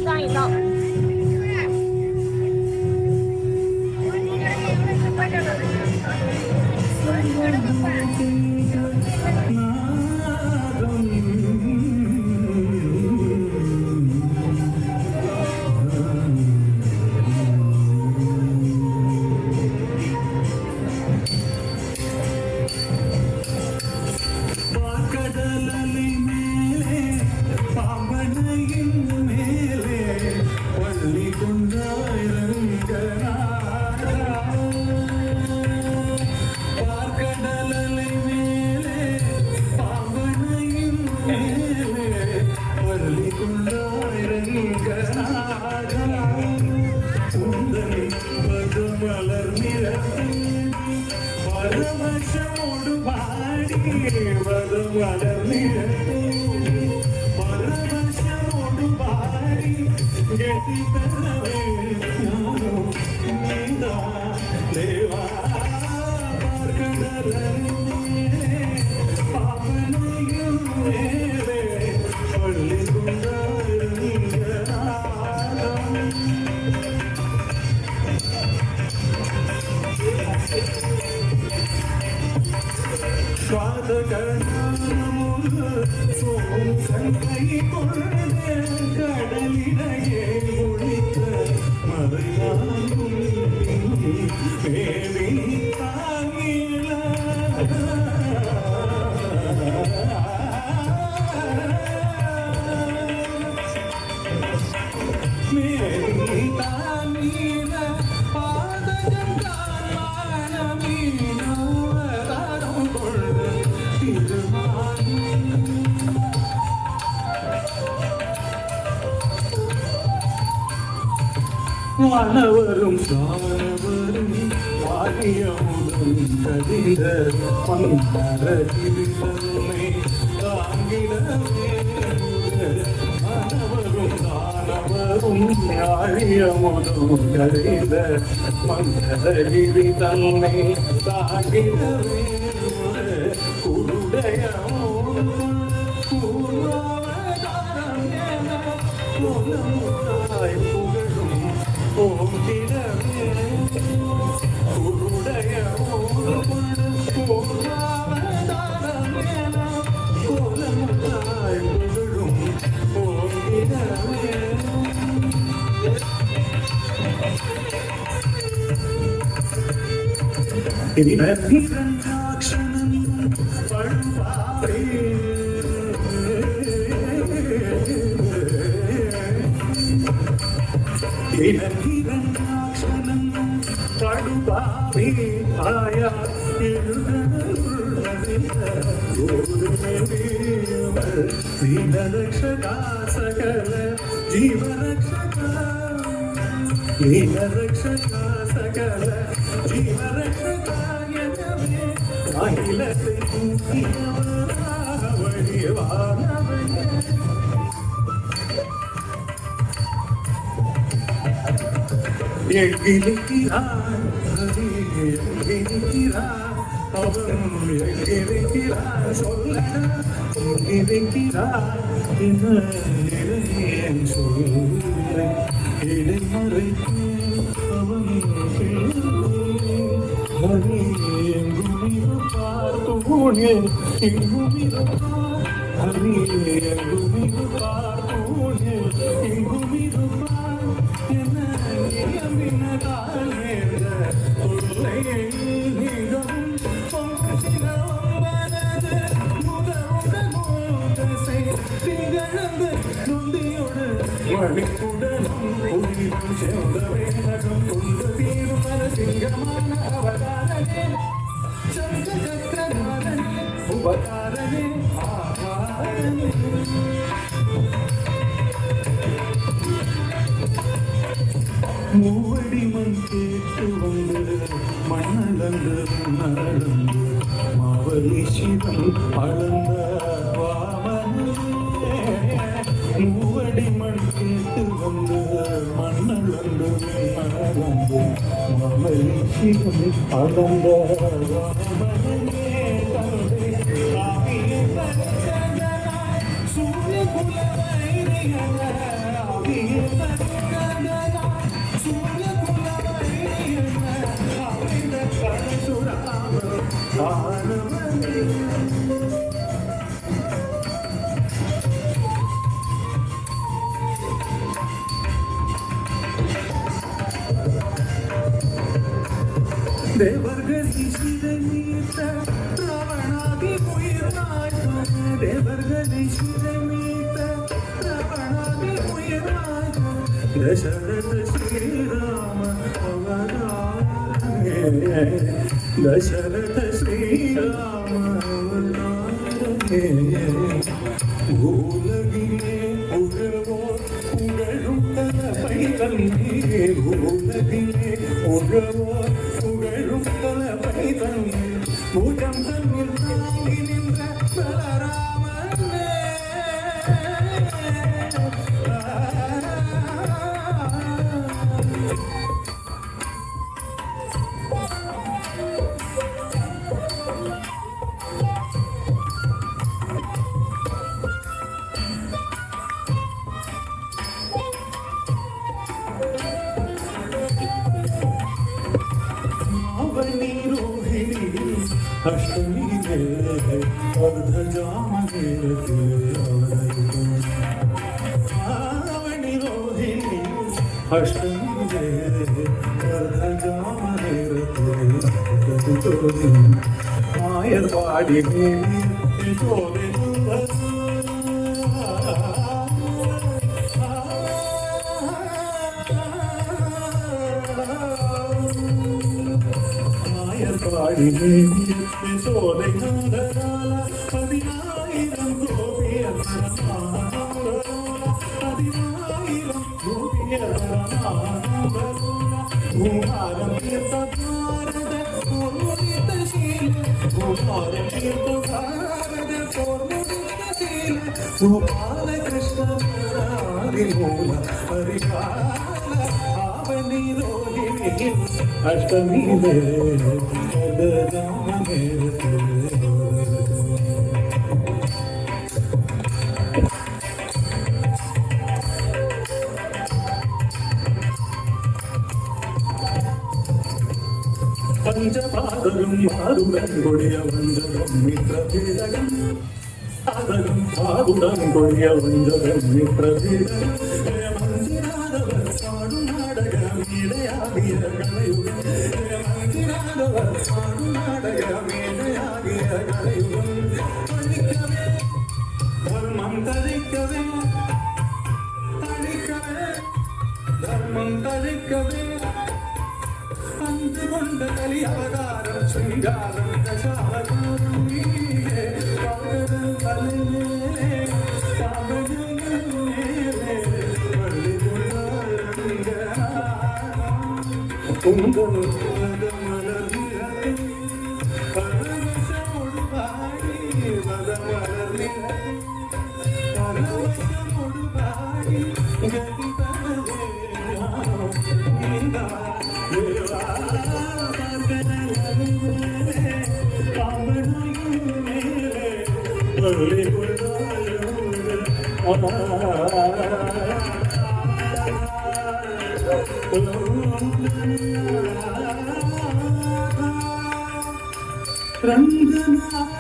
上一道。வானவரும் சானவரும் வாணியமுதம் கதிர மன்னரகிரிதன்மை தாங்கிடவே வானவரும் தானவரும் வாணியமுதம் கதிர மன்னரகிரிதன்மை தாங்கிடவே குருடயமோ கூர்வாவதாரம் என புகழும் ஓங்கிடவே குருடைய பூர்வாவதாரம் என கோலமுதாய் புகழும் ஓங்கிடவே இரண்டாட்சணம் பழுவாவே இரண்டாட்சணம் படுபாவே ஆயா ரக்ஷகா சகல ஜீவரக்ஷகா ரக்ஷகா சகல ஜீவரக்ஷகா எனவே அகிலத்தை வழிவானவனே எங்கிருக்கிறான் எங்கிருக்கிறான் அவன் எங்கிருக்கிறான் சொல்லடா எங்கிருக்கிறான் என் சொல்ல இடைமறைக்கு அவன் எங்குமிருப்பார் தூணே எங்குமிருப்பார் ஹரி எங்குமிருப்பார் தூணே எங்குமிருப்பார் என மூவடி மண் கேட்டு வந்து மண்ணளந்து நடந்து மாவலி சிவம் அளந்த வாமனே மூவடி மண் கேட்டு வந்து மண்ணளந்து நடந்து மாவலி சிவம் அளந்த வாமனே தந்தை சூரிய குலவை தேவர்களை சிறைமீட்ட ராவணாதி உயிராய் தேவர்களை சிறைமீட்ட ராவணாதி உயிராய் தசரத ஸ்ரீராம அவதாரமே தசரத ஸ்ரீராம அவதாரமே உலகிலே உழவோர் உகழும் தலைமை தன்மே உலகிலே உழவோர் புகழும் தலைமை தன்னை பூஜம் தன்னில் தாங்கி நின்ற பலராமனே अष्टमी आवनी रोहिणी अष्टमी आयर पाड़ी பாடி சோலை நந்தரால பதினாயிரம் கோபியர் பதினாயிரம் கோபியர் பூமாரம் தீர்த்த பாரத போர்முடித்த சீல பூமாரம் தீர்த்த பாரத போர்முடித்த சீல சுபால கிருஷ்ண மூல ஹரிகால आवनी रोहिणी अष्टमी पंचपादकं मारुडं कोडिय वंजकं मित्रभेदकं पादकं पादुडं कोडिय वंजकं मित्रभेदकं धर्मं तरिकवे अंतुगुंड कलि अवतारं श्रृंगारं दशावतारं नीले कागदं कलिमेले कागदं मेले कुंदन रंगना